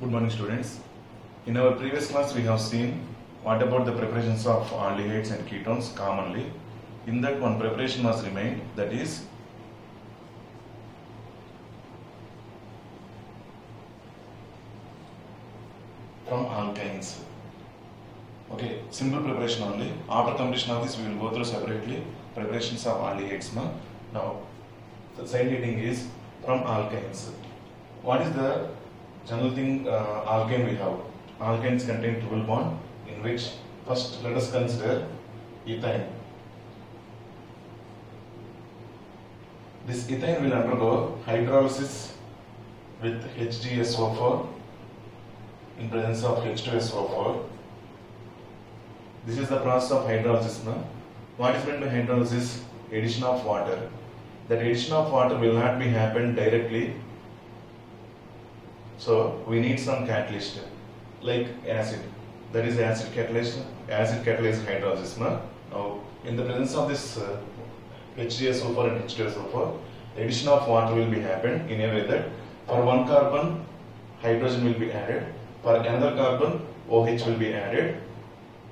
Good morning, students. In our previous class we have seen what about the preparations of aldehydes and ketones commonly. In that one preparation was remained, that is from alkynes. Okay, simple preparation only. After completion of this we will go through separately preparations of aldehydes. Now the side heading is from alkynes. What is the general thing alkane we have? Alkanes contain triple bond, in which first let us consider ethane. This ethane will undergo hydrolysis with HgSO4 in presence of H2SO4. This is the process of hydrolysis. What is meant by hydrolysis? Addition of water. That addition of water will not be happen directly. So we need some catalyst like acid. That is acid catalyst hydrolysis. Now in the presence of this HgSO4 and H2SO4, the addition of water will be happened in a way that for one carbon hydrogen will be added, for another carbon OH will be added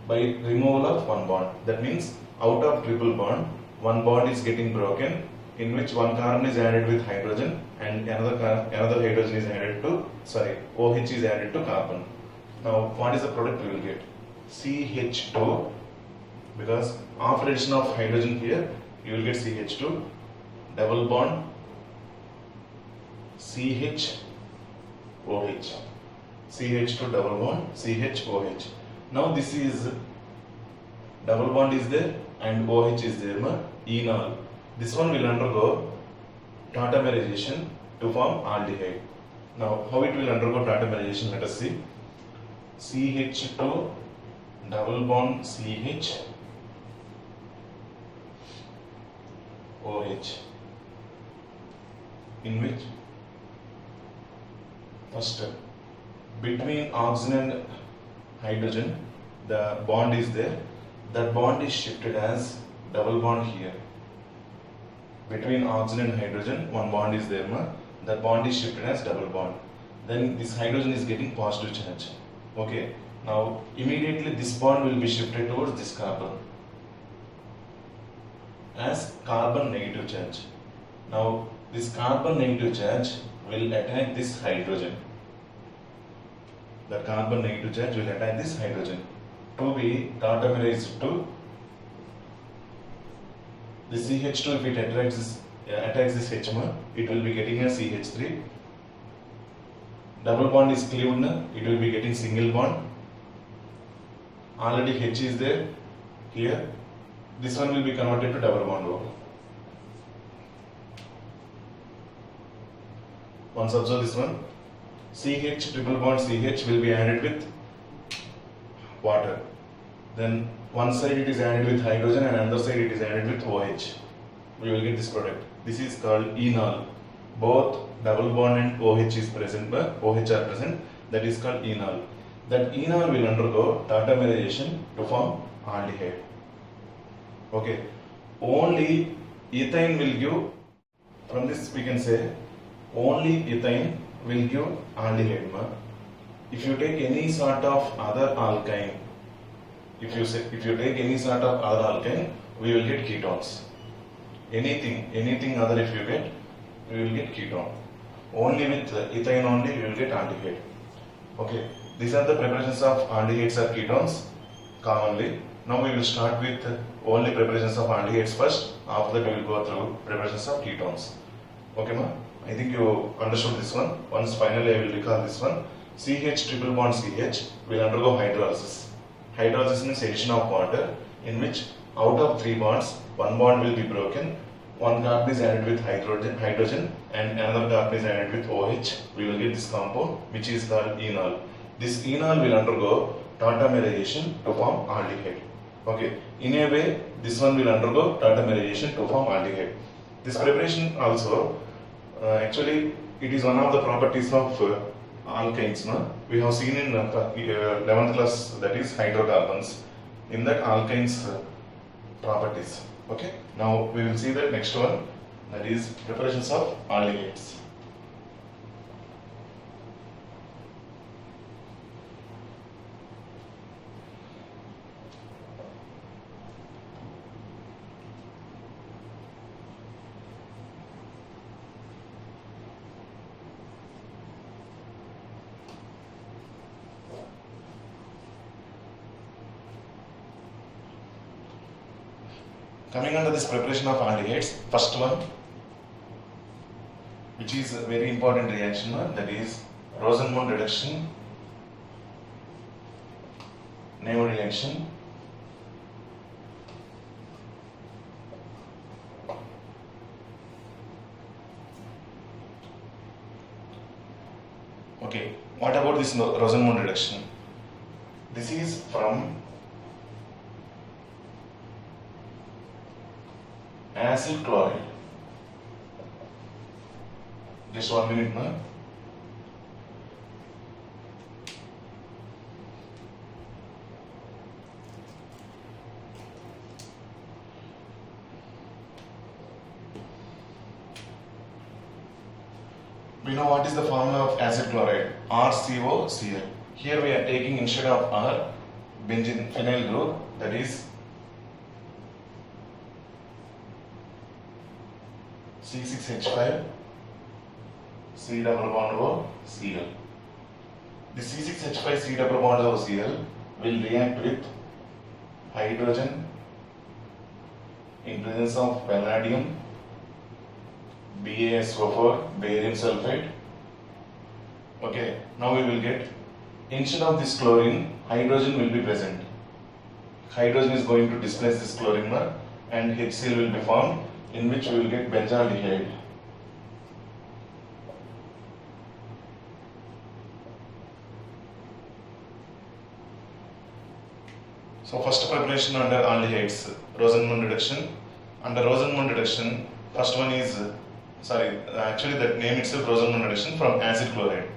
by removal of one bond. That means out of triple bond, one bond is getting broken, in which one carbon is added with hydrogen and another hydrogen is added to, OH is added to carbon. Now what is the product we will get? CH2, because after addition of hydrogen here, you will get CH2, double bond CHOH. CH2 double bond CHOH. Now this is double bond is there and OH is there, enol. This one will undergo tautomerization to form aldehyde. Now how it will undergo tautomerization, let us see. CH2 double bond CH OH, in which first between oxygen and hydrogen the bond is there. That bond is shifted as double bond here. Between oxygen and hydrogen one bond is there, that bond is shifted as double bond. Then this hydrogen is getting positive charge. Okay, now immediately this bond will be shifted towards this carbon as carbon negative charge. Now this carbon negative charge will attack this hydrogen. The carbon negative charge will attack this hydrogen to be tautomerized to the CH2. If it attacks this H, it will be getting a CH3. Double bond is cleaved, it will be getting single bond. Already H is there here. This one will be converted to double bond O. Once observe this one, CH triple bond CH will be added with water. Then one side it is added with hydrogen and another side it is added with OH. We will get this product. This is called enol. Both double bond and OH is present, but OH are present. That is called enol. That enol will undergo tautomerization to form aldehyde. Okay. Only ethane will give, from this we can say, only ethane will give aldehyde. If you take any sort of other alkyne, if you take any sort of other alkyne, we will get ketones. Anything other if you get, we will get ketone. Only with ethane only you will get aldehyde. Okay, these are the preparations of aldehydes or ketones commonly. Now we will start with only preparations of aldehydes first. After that we will go through preparations of ketones. Okay, I think you understood this one. Once finally I will recall this one. CH triple bond CH will undergo hydrolysis. Hydrolysis means addition of water, in which out of three bonds, one bond will be broken, one carbon is added with hydrogen and another carbon is added with OH. We will get this compound which is called enol. This enol will undergo tautomerization to form aldehyde. Okay, in a way this one will undergo tautomerization to form aldehyde. This preparation also, actually it is one of the properties of alkynes. We have seen in 11th class, that is hydrocarbons. In that alkynes properties. Okay, now we will see the next one, that is preparations of aldehydes. Coming under this preparation of aldehydes, first one, which is a very important reaction, that is Rosenmund reduction, Nevo reaction. Okay, what about this Rosenmund reduction? This is from acid chloride. Just 1 minute, na? We know what is the formula of acid chloride, RCOCl. Here we are taking, instead of R, benzene phenyl group, that is C6H5 C double bond O Cl. The C6H5 C double bond O Cl will react with hydrogen in presence of palladium, BaSO4, barium sulfide. Okay, now we will get, instead of this chlorine, hydrogen will be present. Hydrogen is going to displace this chlorine and HCl will be formed, in which we will get benzaldehyde. So first preparation under aldehydes, Rosenmund reduction. Under Rosenmund reduction, first one is, actually that name itself Rosenmund reduction from acid chloride.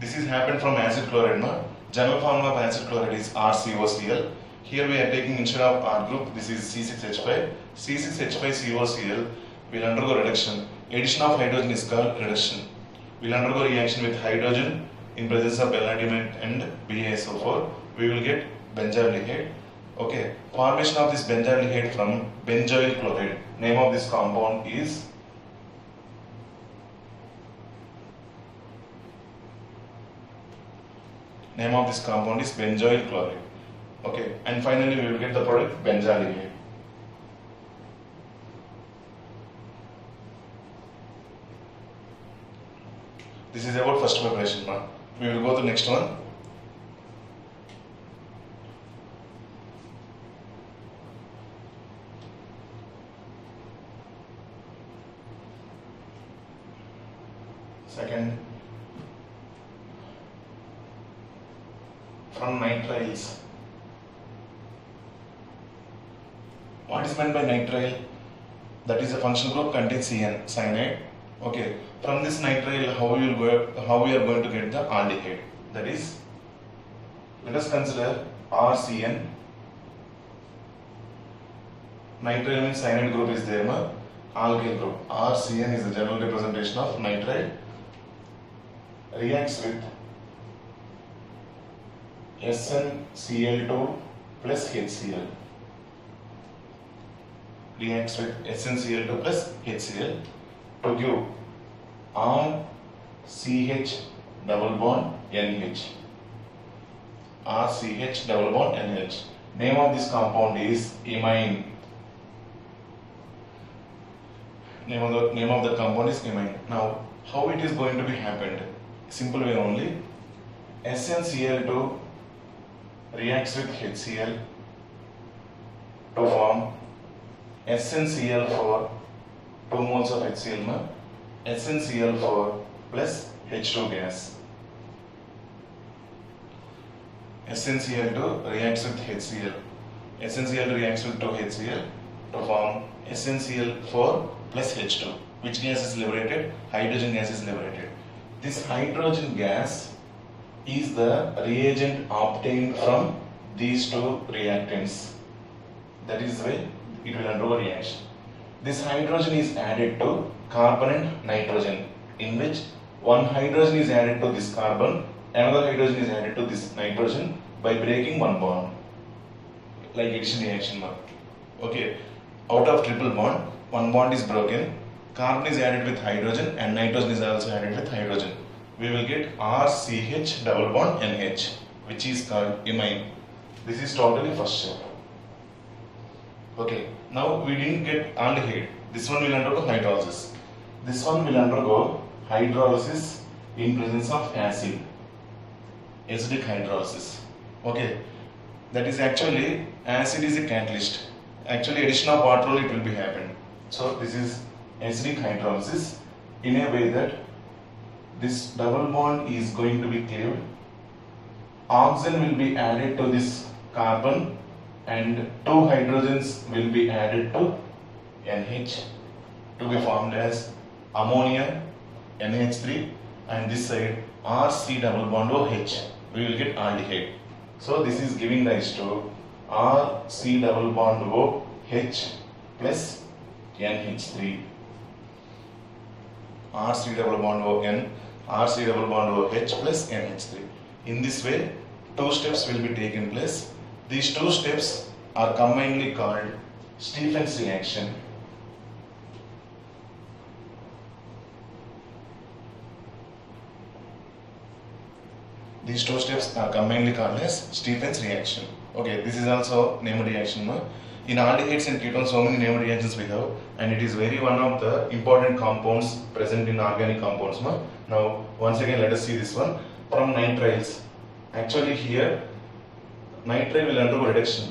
This is happened from acid chloride. General formula of acid chloride is RCOCl. Here we are taking, instead of R group, this is C6H5. C6H5COCl will undergo reduction. Addition of hydrogen is called reduction. Will undergo reaction with hydrogen in presence of palladium and BaSO4. We will get benzaldehyde. Okay, formation of this benzaldehyde from benzoyl chloride. Name of this compound is benzoyl chloride. Okay, and finally we will get the product benzaldehyde. This is about first preparation. Now we will go to the next one. Second, from nitriles. What is meant by nitrile? That is a functional group contains cyanide. Okay, from this nitrile, how we are going to get the aldehyde? That is, let us consider RCN. Nitrile means cyanide group is there, alkyl group. RCN is the general representation of nitrile. Reacts with SnCl2 plus HCl. Reacts with SnCl2 plus HCl to give RCH double bond NH. RCH double bond NH. Name of this compound is imine. Name of the compound is imine. Now, how it is going to be happened? Simple way only. SnCl2 reacts with HCl to form SnCl4, 2 moles of HCl, SnCl4 plus H2 gas. SnCl2 reacts with HCl. SnCl reacts with 2 HCl to form SnCl4 plus H2. Which gas is liberated? Hydrogen gas is liberated. This hydrogen gas is the reagent obtained from these two reactants. That is why it will undergo reaction. This hydrogen is added to carbon and nitrogen, in which one hydrogen is added to this carbon, another hydrogen is added to this nitrogen by breaking one bond, like addition reaction. Okay, out of triple bond, one bond is broken, carbon is added with hydrogen and nitrogen is also added with hydrogen. We will get RCH double bond NH, which is called imine. This is totally first step. Okay, now we didn't get aldehyde. This one will undergo hydrolysis. This one will undergo hydrolysis in presence of acid, acidic hydrolysis. Okay, that is actually acid is a catalyst. Actually, addition of water only it will be happen. So this is acidic hydrolysis in a way that this double bond is going to be cleaved. Oxygen will be added to this carbon and two hydrogens will be added to NH to be formed as ammonia NH3, and this side RC double bond OH, we will get aldehyde. So this is giving rise to RC double bond OH plus NH3. RC double bond ON, RC double bond OH plus NH3. In this way, two steps will be taken place. These two steps are commonly called Stephen's reaction. These two steps are commonly called as Stephen's reaction. Okay, this is also named reaction. No? In aldehydes and ketones, so many named reactions we have, and it is very one of the important compounds present in organic compounds. No? Now, once again, let us see this one from nitriles. Actually, here nitrile will undergo reduction.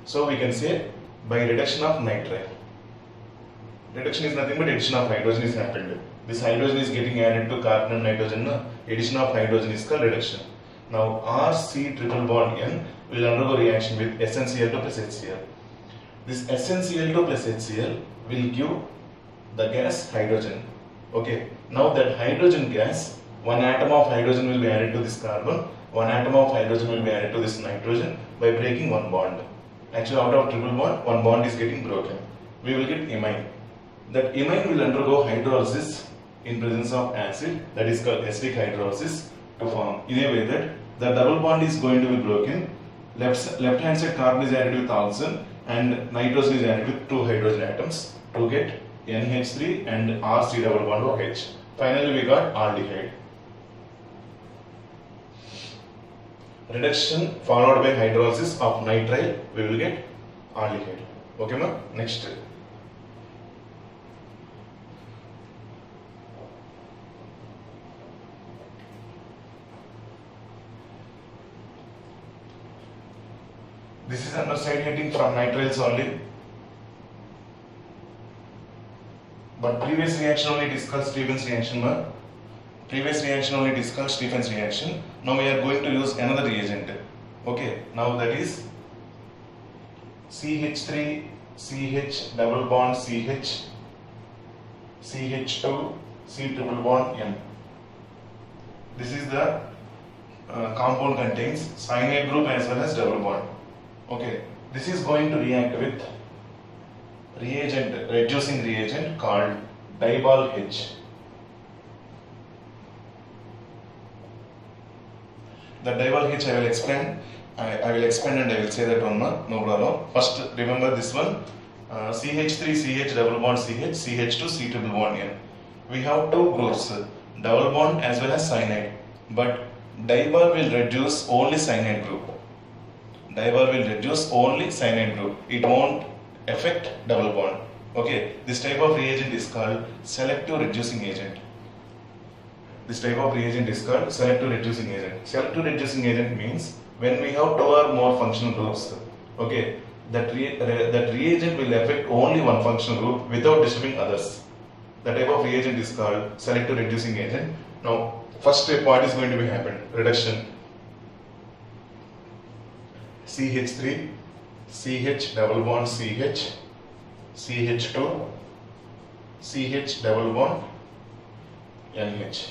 So we can say by reduction of nitrile. Reduction is nothing but addition of hydrogen is happened. This hydrogen is getting added to carbon and nitrogen. Addition of hydrogen is called reduction. Now RC triple bond N will undergo reaction with SnCl2 plus HCl. This SnCl2 plus HCl will give the gas hydrogen. Okay. Now that hydrogen gas, one atom of hydrogen will be added to this carbon, one atom of hydrogen will be added to this nitrogen by breaking one bond. Actually, out of triple bond, one bond is getting broken. We will get imine. That imine will undergo hydrolysis in presence of acid, that is called acidic hydrolysis, to form in a way that the double bond is going to be broken. Left hand side carbon is added with oxygen and nitrogen is added with two hydrogen atoms to get NH3 and RC double bond OH. Finally, we got aldehyde. Reduction followed by hydrolysis of nitrile, we will get aldehyde. Okay, ma? Next. This is under side heading from nitriles only. But previous reaction only discussed Stephen's reaction. Ma? Previous reaction only discussed Stephen's reaction. Now we are going to use another reagent. Okay, now that is CH3, CH double bond CH, CH2, C triple bond N. This is the compound contains cyanide group as well as double bond. Okay, this is going to react with reagent, reducing reagent called Dibal H. The Dibal H I will explain. I will expand and I will say that one, no problem. First, remember this one, CH3, CH double bond CH, CH2, C triple bond N. We have two groups, double bond as well as cyanide. But Dibal will reduce only cyanide group. Dibal will reduce only cyanide group. It won't affect double bond. Okay, this type of reagent is called selective reducing agent. This type of reagent is called selective reducing agent. Selective reducing agent means when we have two or more functional groups, okay, that reagent will affect only one functional group without disturbing others. The type of reagent is called selective reducing agent. Now, first step, what is going to be happen? Reduction. CH3, CH double bond CH, CH2, CH double bond NH.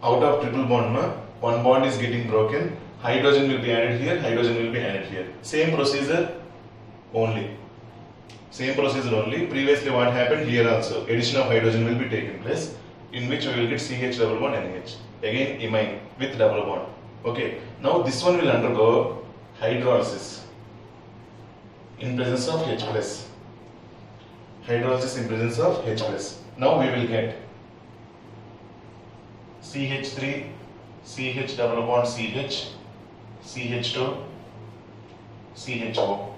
Out of triple bond, one bond is getting broken, hydrogen will be added here, hydrogen will be added here. Same procedure only. Same procedure only. Previously what happened here also, addition of hydrogen will be taken place, in which we will get CH double bond NH. Again imine with double bond. Okay, now this one will undergo hydrolysis in presence of H plus. Hydrolysis in presence of H plus. Now we will get CH3, CH double bond CH, CH2, CHO.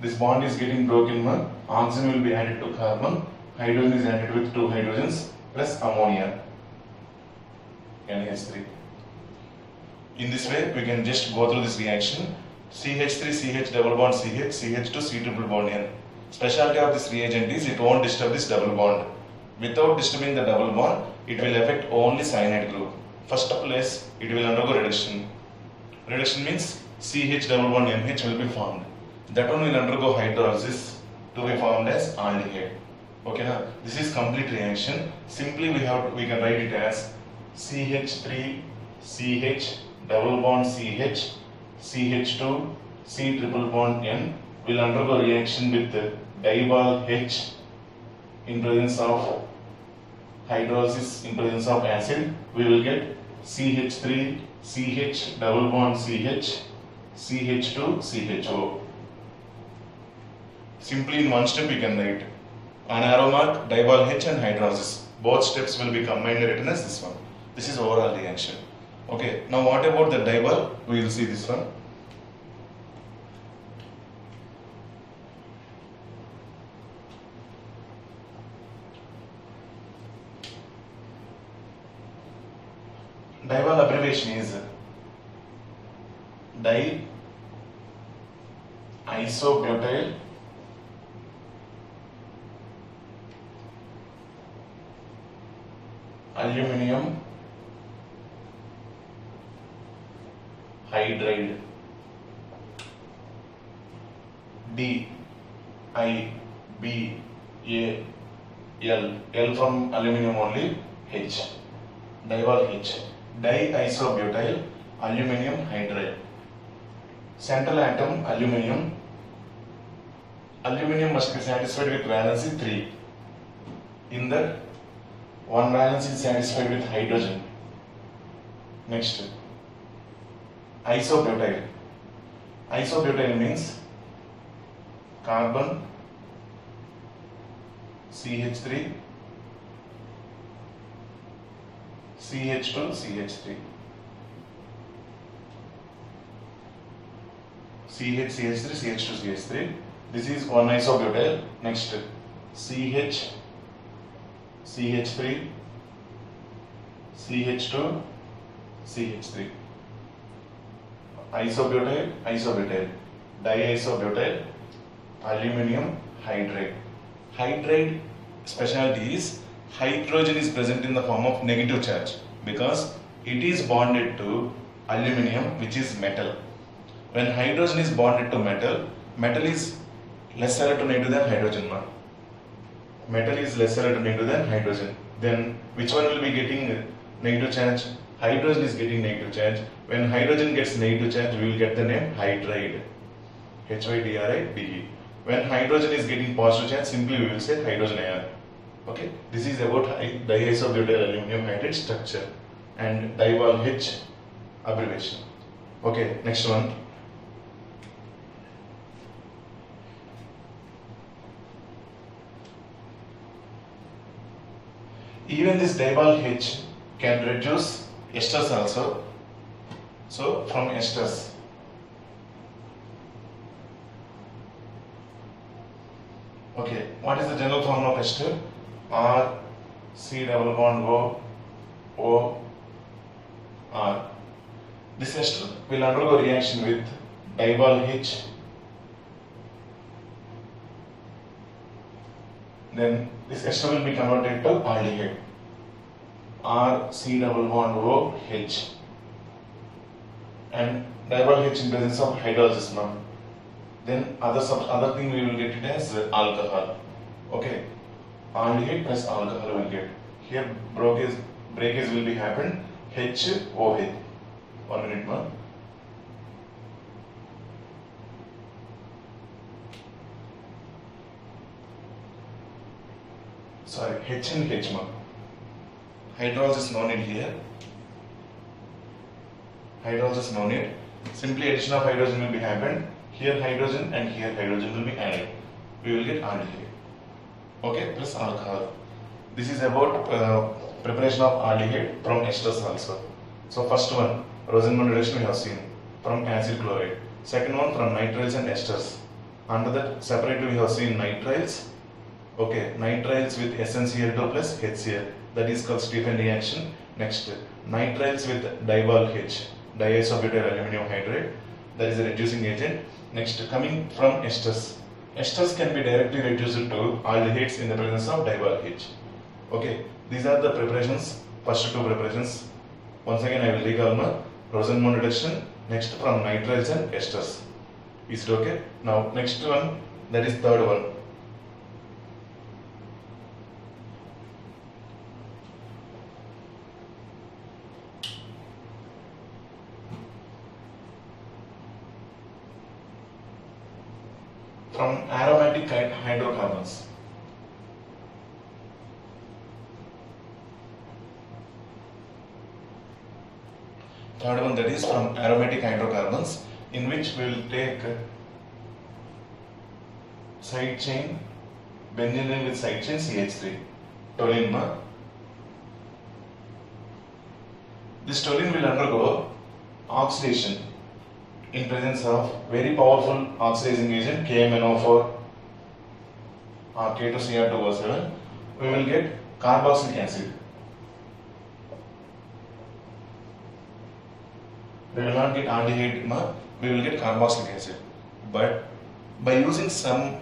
this bond is getting broken, oxygen will be added to carbon, hydrogen is added with 2 hydrogens plus ammonia, NH3. In this way, we can just go through this reaction. CH3, CH double bond CH, CH2, C triple bond N. Specialty of this reagent is it won't disturb this double bond. Without disturbing the double bond, it will affect only cyanide group. First place, it will undergo reduction. Reduction means CH double bond NH will be formed. That one will undergo hydrolysis to be formed as aldehyde. Okay, now this is complete reaction. Simply we can write it as CH3, CH double bond CH, CH2, C triple bond N will undergo reaction with diol H in presence of hydrolysis in presence of acid. We will get CH3, CH double bond CH, CH2, CHO. Simply in one step we can write an arrow mark, diol H and hydrolysis. Both steps will be combined and written as this one. This is overall reaction. Okay, now what about the diol? We will see this one. Diol abbreviation is di-isobutyl aluminum hydride. D I B A L, L from aluminum only, H, diol H, di-isobutyl aluminum hydride. Central atom aluminum. Aluminum must be satisfied with valency 3. In that, one valence is satisfied with hydrogen. Next, isobutyl. Isobutyl means carbon, CH3, CH2, CH3. CH, CH3, CH2, CH3. This is one isobutyl. Next, CH, CH3, CH2, CH3. Isobutyl, isobutyl, di-isobutyl aluminum hydride. Hydride specialty is hydrogen is present in the form of negative charge because it is bonded to aluminum, which is metal. When hydrogen is bonded to metal, metal is less electronegative than hydrogen. Metal is less electronegative than hydrogen. Then which one will be getting negative charge? Hydrogen is getting negative charge. When hydrogen gets negative charge, we will get the name hydride. HYDRIDE. When hydrogen is getting positive charge, simply we will say hydrogen ion. Okay, this is about di-isobutyl aluminum hydride structure and diol H abbreviation. Okay, next one. Even this diol H can reduce esters also. So from esters, okay, what is the general formula of ester? R C double bond O O R. This ester will undergo reaction with diol H. Then this ester will be converted to aldehyde. R C double bond O H. And diol H in presence of hydrolysis now. Then other thing we will get it as alcohol. Okay, aldehyde plus alcohol will get. Here breakage will be happen. HOH. 1 minute more. Sorry, H and H more. Hydrolysis no need here. Hydrolysis no need. Simply addition of hydrogen will be happened. Here hydrogen and here hydrogen will be added. We will get aldehyde. Okay, plus alcohol. This is about preparation of aldehyde from esters also. So first one, Rosenbaum reduction we have seen from acid chloride. Second one from nitriles and esters. Under that, separately we have seen nitriles. Okay, nitriles with SnCl2 plus HCl. That is called Stephen reaction. Next, nitriles with dival H, diisobutyl aluminum hydride. That is a reducing agent. Next, coming from esters. Esters can be directly reduced to aldehydes in the presence of dival H. Okay, these are the preparations, first two preparations. Once again, I will recall my Rosenbaum reduction. Next, from nitriles and esters. Is it okay? Now, next one, that is third one. From aromatic hydrocarbons. Third one, that is from aromatic hydrocarbons, in which we will take side chain benzene with side chain CH3, toluene. This toluene will undergo oxidation in presence of very powerful oxidizing agent KMNO4 or K2Cr2O7. We will get carboxylic acid. We will not get aldehyde, we will get carboxylic acid. But by using some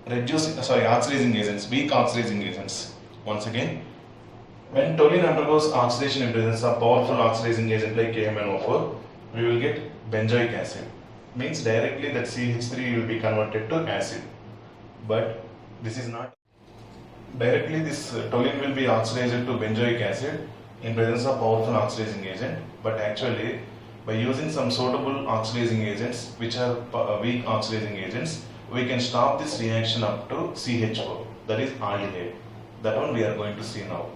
oxidizing agents, weak oxidizing agents, once again, when toluene undergoes oxidation in presence of powerful oxidizing agent like KMNO4, we will get benzoic acid. Means directly that CH3 will be converted to acid. But this is not directly, this toluene will be oxidized to benzoic acid in presence of powerful oxidizing agent, but actually by using some suitable oxidizing agents which are weak oxidizing agents, we can stop this reaction up to CH4, that is aldehyde. That one we are going to see now.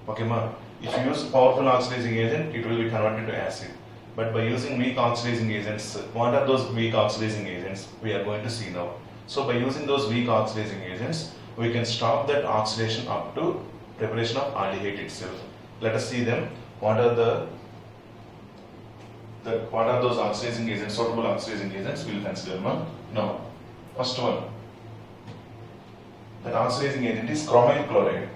Okay, ma? If you use powerful oxidizing agent, it will be converted to acid. But by using weak oxidizing agents, what are those weak oxidizing agents? We are going to see now. So by using those weak oxidizing agents, we can stop that oxidation up to preparation of aldehyde itself. Let us see them. What are those oxidizing agents, suitable oxidizing agents we will consider. Now, first one, that oxidizing agent is chromyl chloride.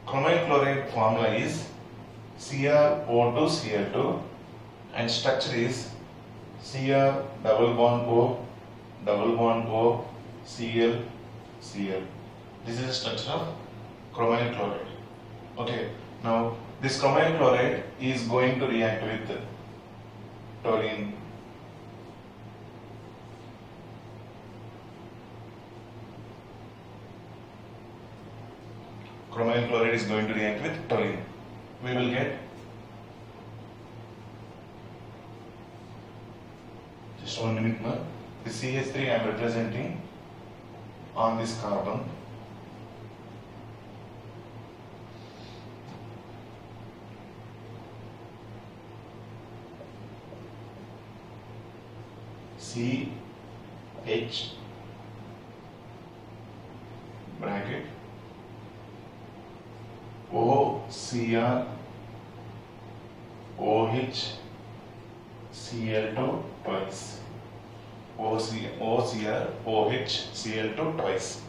Chromyl chloride formula is CrO2Cl2 and structure is Cr double bond O Cl Cl. This is the structure of chromyl chloride. Okay, now this chromyl chloride is going to react with toluene. Chromyl chloride is going to react with toluene. We will get just 1 minute more. The CH3 I am representing on this carbon. CH bracket OCr OH Cl2 twice. OCr OH Cl2 twice.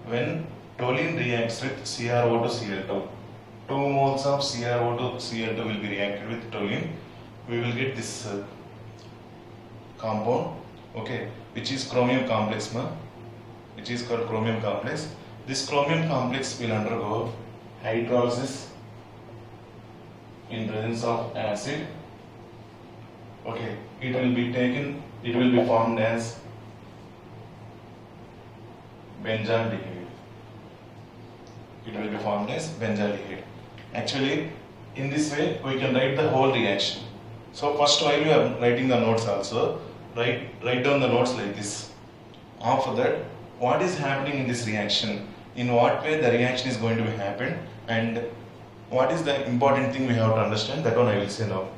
When toluene reacts with CrO2 Cl2, 2 moles of CrO2 Cl2 will be reacted with toluene. We will get this compound, okay, which is chromium complex, which is called chromium complex. This chromium complex will undergo hydrolysis in presence of acid. Okay, it will be formed as benzaldehyde. It will be formed as benzaldehyde. Actually, in this way, we can write the whole reaction. So first, while you are writing the notes also, write down the notes like this. After that, what is happening in this reaction? In what way the reaction is going to be happen, and what is the important thing we have to understand? That one I will say now.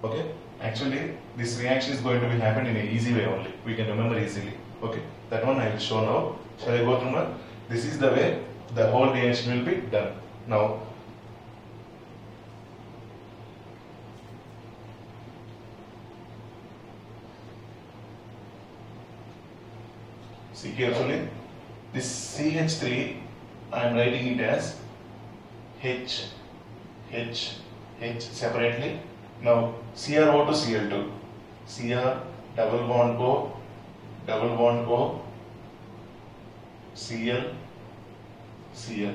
Okay? Actually, this reaction is going to be happen in an easy way only. We can remember easily. Okay? That one I will show now. Shall I go through now? This is the way the whole reaction will be done. Now, See carefully. This CH3, I am writing it as H, H, H separately. Now CrO to Cl2. Cr double bond O, double bond O, Cl, Cl.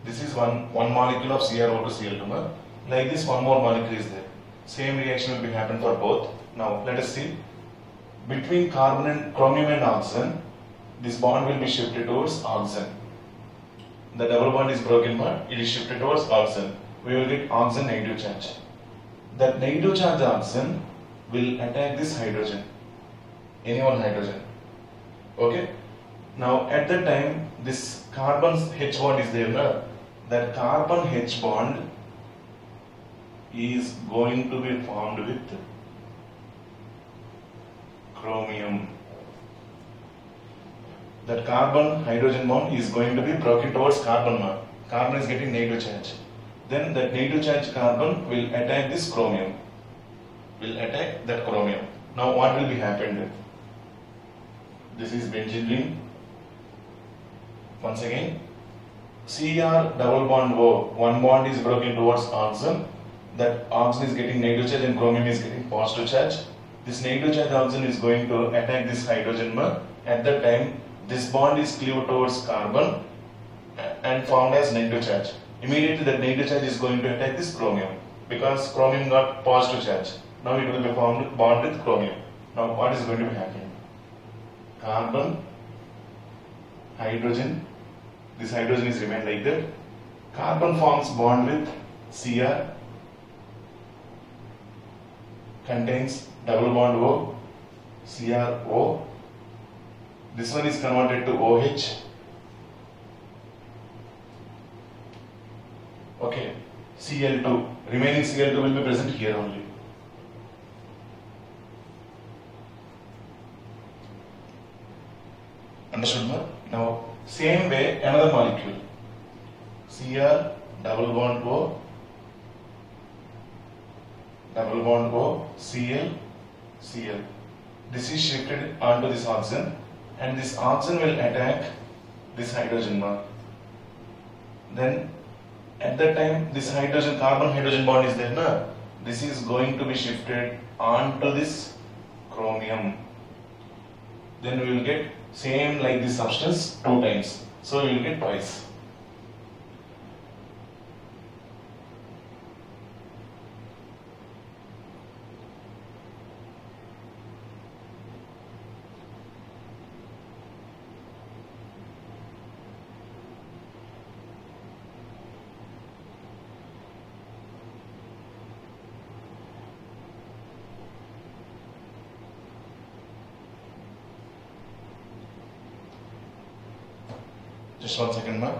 This is one molecule of CrO to Cl2. Like this, one more molecule is there. Same reaction will be happen for both. Now let us see. Between carbon and chromium and oxygen, this bond will be shifted towards oxygen. The double bond is broken, but it is shifted towards oxygen. We will get oxygen negative charge. That negative charge oxygen will attack this hydrogen, any one hydrogen. Okay. Now at that time, this carbon H bond is there. No? That carbon H bond is going to be formed with chromium. That carbon hydrogen bond is going to be broken towards carbon. Carbon is getting negative charge. Then that negative charge carbon will attack this chromium. Will attack that chromium. Now what will be happened? This is benzene ring. Once again, Cr double bond O, one bond is broken towards oxygen. That oxygen is getting negative charge and chromium is getting positive charge. This negative charge oxygen is going to attack this hydrogen. At that time, this bond is cleaved towards carbon and formed as negative charge. Immediately that negative charge is going to attack this chromium because chromium got positive charge. Now it will be formed bond with chromium. Now what is going to be happening? Carbon, hydrogen, this hydrogen is remain like that. Carbon forms bond with Cr, contains double bond O, CrO. This one is converted to OH. Okay, Cl2, remaining Cl2 will be present here only. Understood, ma? Now, same way, another molecule. Cr double bond O, double bond O, Cl, Cl. This is shifted onto this oxygen, and this oxygen will attack this hydrogen. Then, at that time, this hydrogen, carbon hydrogen bond is there. Na? This is going to be shifted onto this chromium. Then we will get same like this substance 2 times. So we will get twice. Just 1 second, ma.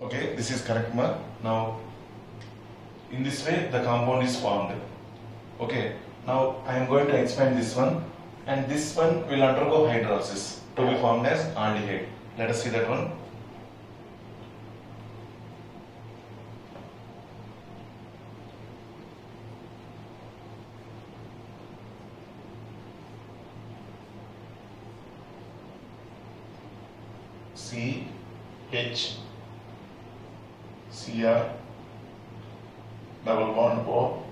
Okay, this is correct, ma. Now, in this way, the compound is formed. Okay, now I am going to expand this one, and this one will undergo hydrolysis to be formed as aldehyde. Let us see that one. C, H, Cr, double bond O,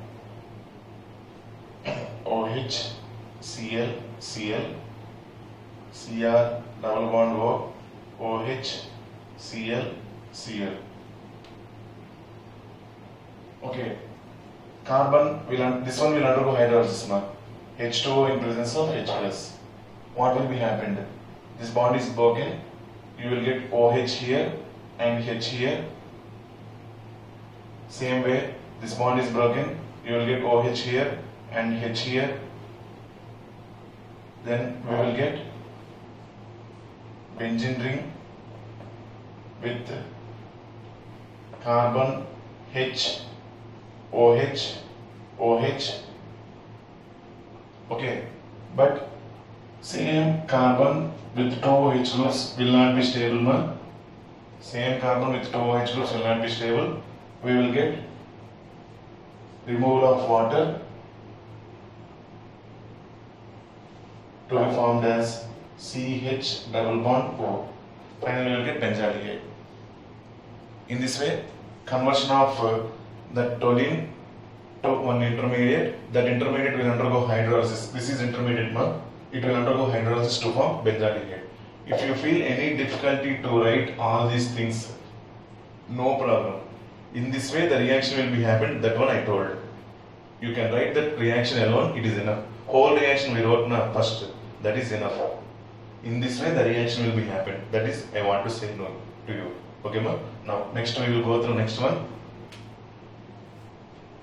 OH, Cl, Cl, Cr, double bond O, OH, Cl, Cl. Okay, carbon will, this one will undergo hydrolysis now. H2O in presence of H plus. What will be happened? This bond is broken. You will get OH here and H here. Same way, this bond is broken. You will get OH here and H here. Then we will get benzene ring with carbon H, OH, OH. Okay, but same carbon with 2 OH groups will not be stable, ma. Same carbon with 2 OH groups will not be stable. We will get removal of water to be formed as CH double bond O. Finally, we will get benzaldehyde. In this way, conversion of the toluene to one intermediate, that intermediate will undergo hydrolysis. This is intermediate now. It will undergo hydrolysis to form benzaldehyde. If you feel any difficulty to write all these things, no problem. In this way, the reaction will be happened. That one I told. You can write that reaction alone. It is enough. Whole reaction we wrote now first. That is enough. In this way, the reaction will be happened. That is, I want to say no to you. Okay, ma? Now, next we will go through next one.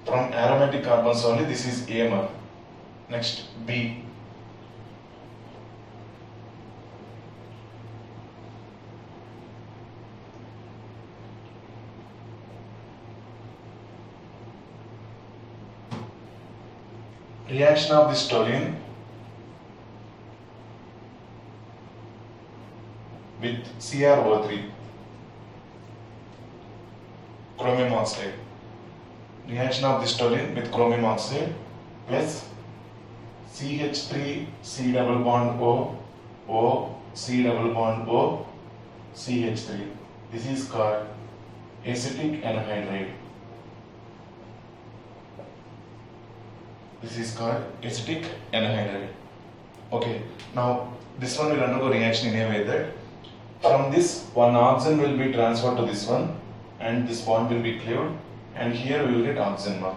From aromatic carbons only, this is A, ma. Next, B. Reaction of this toluene with CrO3, chromium oxide. Reaction of this toluene with chromium oxide plus CH3 C double bond O, O C double bond O, CH3. This is called acetic anhydride. This is called acetic anhydride. Okay, now this one will undergo reaction in a way that from this one oxygen will be transferred to this one and this bond will be cleaved and here we will get oxygen now.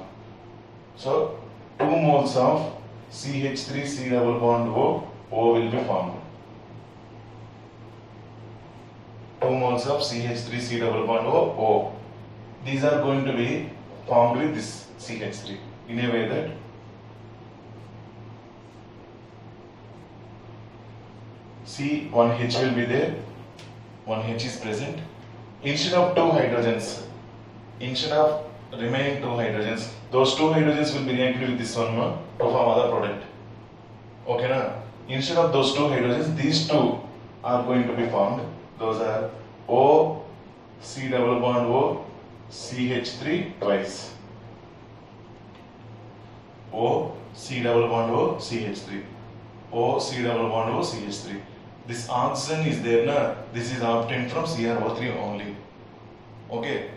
So 2 moles of CH3 C double bond O, O will be formed. 2 moles of CH3 C double bond O, O. These are going to be formed with this CH3 in a way that C1H will be there, 1H is present. Instead of 2 hydrogens, instead of remaining 2 hydrogens, those 2 hydrogens will be reacted with this one to form other product. Okay, na? Instead of those 2 hydrogens, these 2 are going to be formed. Those are O, C double bond O, CH3 twice. O, C double bond O, CH3. O, C double bond O, CH3. This oxygen is there, na? This is obtained from CrO3 only. Okay,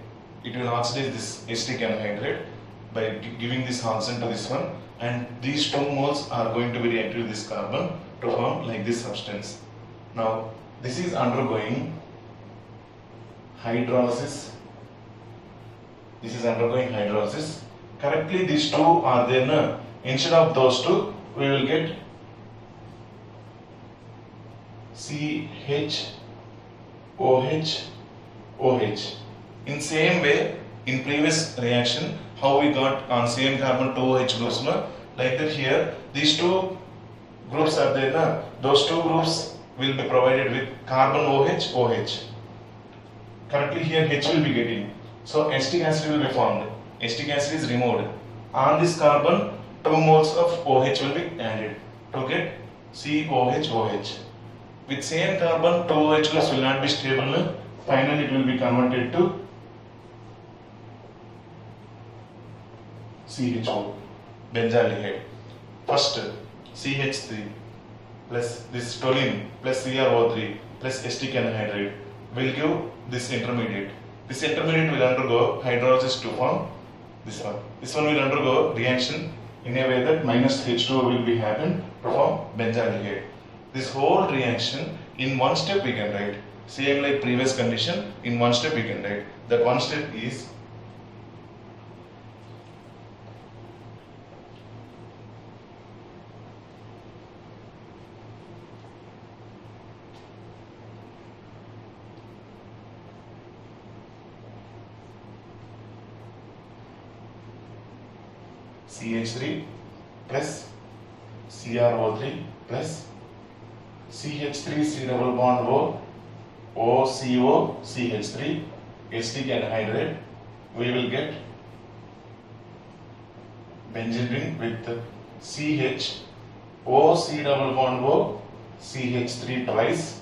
it will oxidize this acetic anhydride by giving this oxygen to this one, and these 2 moles are going to be reacted with this carbon to form like this substance. Now, this is undergoing hydrolysis. This is undergoing hydrolysis. Correctly, these 2 are there, na? Instead of those 2, we will get CH, OH, OH. In same way, in previous reaction, how we got on same carbon 2 OH groups, na? Like that here, these 2 groups are there, na? Those 2 groups will be provided with carbon OH, OH. Currently here H will be getting. So acetic acid will be formed. Acetic acid is removed. On this carbon, 2 moles of OH will be added to get COH, OH. With same carbon, 2 OH groups will not be stable. Finally, it will be converted to CHO, benzaldehyde. First, CH3 plus this toluene plus CrO3 plus acetic anhydride will give this intermediate. This intermediate will undergo hydrolysis to form this one. This one will undergo reaction in a way that minus H2O will be happen to form benzaldehyde. This whole reaction in one step we can write. Same like previous condition, in one step we can write. That one step is CH3 plus CrO3 plus CH3 C double bond O, OCO, CH3, acetic anhydride. We will get benzene with CH, O, C double bond O, CH3 twice.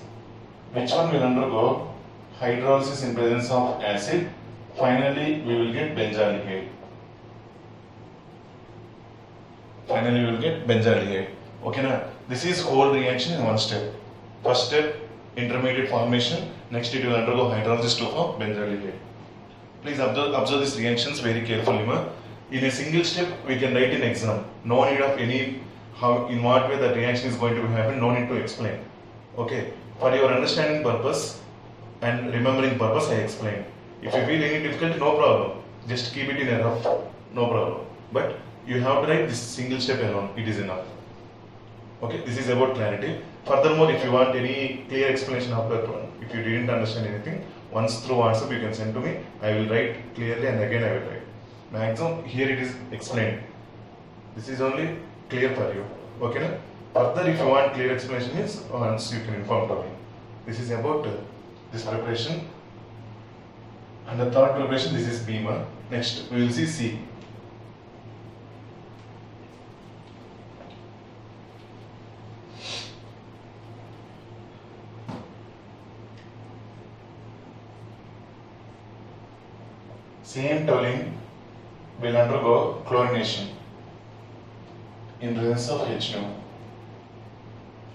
Which one will undergo hydrolysis in presence of acid. Finally, we will get benzaldehyde. Okay, na? This is whole reaction in one step. First step, intermediate formation. Next it will undergo hydrolysis to form benzaldehyde. Please observe these reactions very carefully. In a single step, we can write in exam. No need of any, how, in what way the reaction is going to happen, no need to explain. Okay, for your understanding purpose and remembering purpose, I explain. If you feel any difficulty, no problem. Just keep it in a rough, no problem. But you have to write this single step alone, it is enough. Okay, this is about clarity. Furthermore, if you want any clear explanation of that one, if you didn't understand anything, once through WhatsApp you can send to me. I will write clearly and again I will write. Maximum here it is explained. This is only clear for you. Okay, na? Further, if you want clear explanation, means once you can inform to me. This is about this preparation. And the third preparation, this is B. Next, we will see C. Same toluene will undergo chlorination in presence of H2.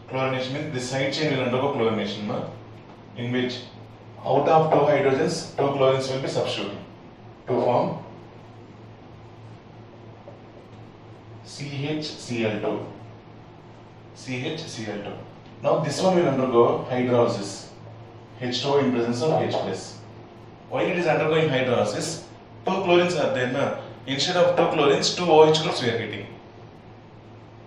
Chlorination means this side chain will undergo chlorination, in which out of two hydrogens, two chlorines will be substituted to form CHCl2. CHCl2. Now this one will undergo hydrolysis, H2O in presence of H+. Why it is undergoing hydrolysis? Two chlorines are there. Instead of two chlorines, two OH groups we are getting.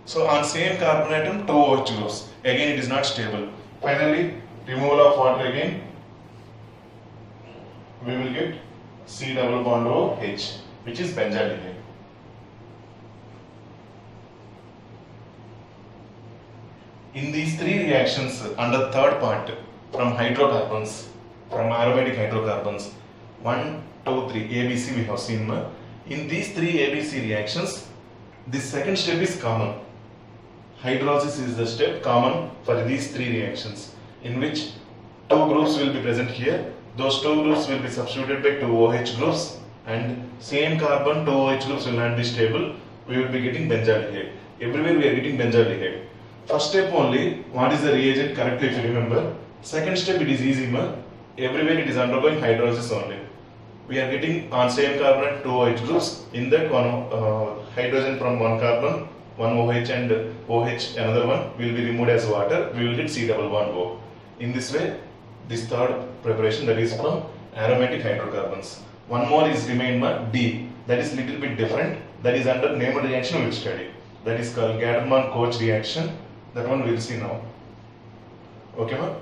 So on same carbon atom, two OH groups. Again it is not stable. Finally, removal of water again. We will get C double bond OH, which is benzaldehyde. In these three reactions, under third part, from hydrocarbons, from aromatic hydrocarbons, 1, 2, 3, ABC we have seen. In these three ABC reactions, this second step is common. Hydrolysis is the step common for these three reactions, in which two groups will be present here. Those two groups will be substituted by two OH groups, and same carbon, two OH groups will not be stable. We will be getting benzaldehyde. Everywhere we are getting benzaldehyde. First step only, what is the reagent correctly if you remember. Second step, it is easy. Everywhere it is undergoing hydrolysis only. We are getting on same carbon two OH groups. In that one hydrogen from one carbon, one OH and OH another one will be removed as water. We will get C double bond O. In this way, this third preparation, that is from aromatic hydrocarbons. One more is remained D. That is little bit different. That is under named reaction we will study. That is called Gattermann-Koch reaction. That one we will see now. Okay, ma?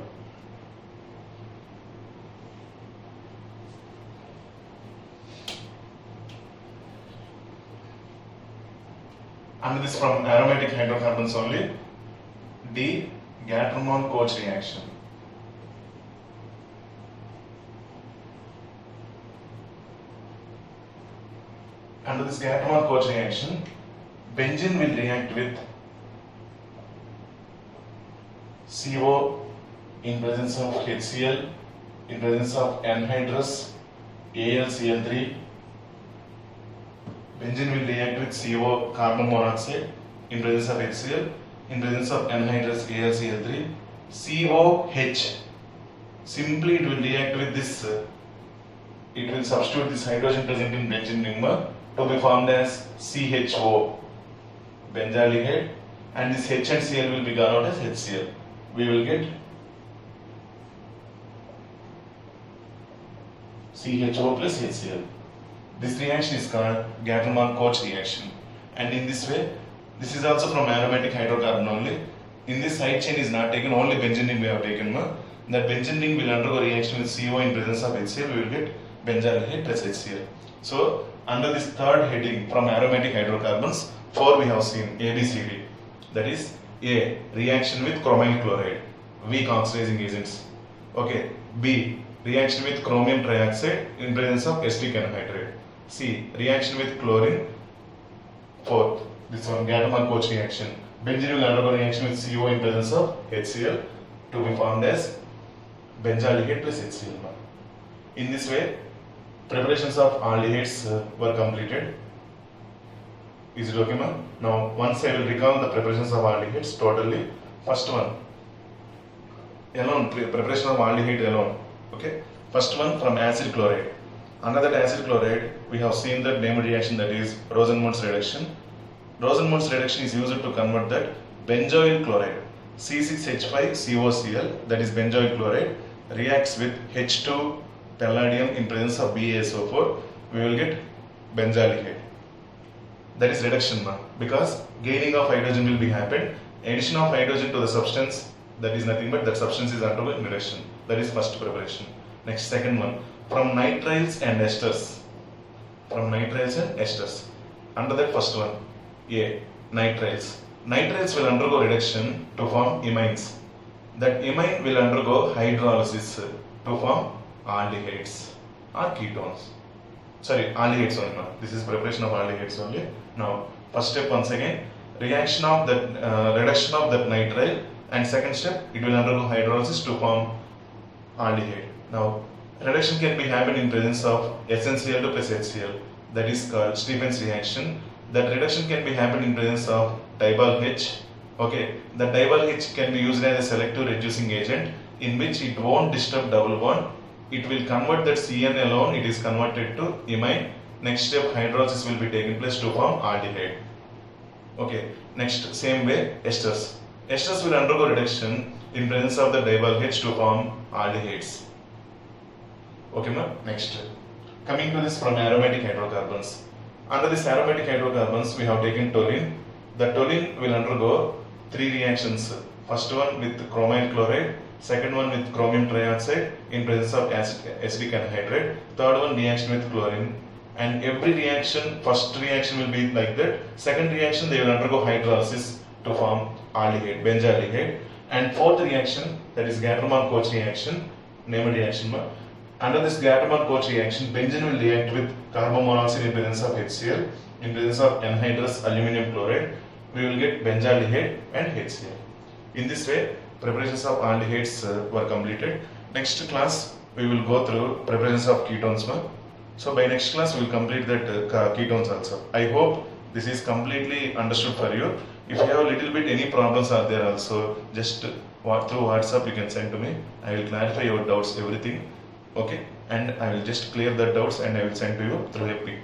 And this from aromatic hydrocarbons only. D. Gattermann-Koch reaction. Under this Gattermann-Koch reaction, benzene will react with CO in presence of HCl, in presence of anhydrous AlCl3. Benzene will react with CO, carbon monoxide, in presence of HCl, in presence of anhydrous AlCl3. COH, simply it will react with this, it will substitute this hydrogen present in benzene ring to be formed as CHO, benzaldehyde, and this H and Cl will be gone out as HCl. We will get CHO plus HCl. This reaction is called Gattermann-Koch reaction. And in this way, this is also from aromatic hydrocarbon only. In this side chain is not taken, only benzene ring we have taken. That benzene ring will undergo reaction with CO in presence of HCl. We will get benzaldehyde plus HCl. So, under this third heading from aromatic hydrocarbons, 4 we have seen ABCD. That is A. Reaction with chromyl chloride, weak oxidizing agents. Okay. B. Reaction with chromium trioxide in presence of acetic anhydride. C. Reaction with chlorine. Fourth, this one Gattermann-Koch reaction. Benzene will undergo reaction with CO in presence of HCl to be formed as benzaldehyde plus HCl. In this way, preparations of aldehydes were completed. Is it okay, ma? Now, once I will recall the preparations of aldehydes totally. First one, alone, preparation of aldehyde alone. Okay. First one from acid chloride. Under that acid chloride, we have seen that name reaction, that is Rosenmund's reduction. Rosenmund's reduction is used to convert that benzoyl chloride, C6H5COCl, that is benzoyl chloride, reacts with H2 palladium in presence of BaSO4. We will get benzaldehyde. That is reduction, because gaining of hydrogen will be happened. Addition of hydrogen to the substance, that is nothing but that substance is undergoing reduction. That is first preparation. Next, second one, from nitriles and esters. From nitriles and esters. Under that first one, A, nitriles. Nitriles will undergo reduction to form imines. That imine will undergo hydrolysis to form aldehydes or ketones. Sorry, aldehydes only. This is preparation of aldehydes only. Now, first step once again, reaction of that reduction of that nitrile, and second step, it will undergo hydrolysis to form aldehyde. Now, reduction can be happened in presence of SnCl2 plus HCl. That is called Stephen's reaction. That reduction can be happened in presence of diol H. Okay, the diol H can be used as a selective reducing agent in which it won't disturb double bond. It will convert that CN alone, it is converted to imine. Next step, hydrolysis will be taken place to form aldehyde. Okay, next, same way, esters. Esters will undergo reduction in presence of the diol H to form aldehydes. Okay, ma'am. Next, coming to this from aromatic hydrocarbons. Under this aromatic hydrocarbons, we have taken toluene. The toluene will undergo three reactions. First one with chromyl chloride, second one with chromium trioxide in presence of acidic anhydride, third one reaction with chlorine. And every reaction, first reaction will be like that. Second reaction, they will undergo hydrolysis to form aldehyde, benzaldehyde. And fourth reaction, that is Gattermann-Koch reaction, named reaction. Under this Gattermann-Koch reaction, benzene will react with carbon monoxide in presence of HCl. In presence of anhydrous aluminum chloride, we will get benzaldehyde and HCl. In this way, preparations of aldehydes were completed. Next class, we will go through preparations of ketones. So by next class, we will complete that ketones also. I hope this is completely understood for you. If you have a little bit any problems are there also, just through WhatsApp you can send to me. I will clarify your doubts, everything. Okay, and I will just clear the doubts and I will send to you through a pic.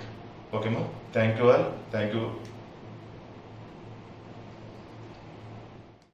Okay, ma'am. Thank you all. Thank you.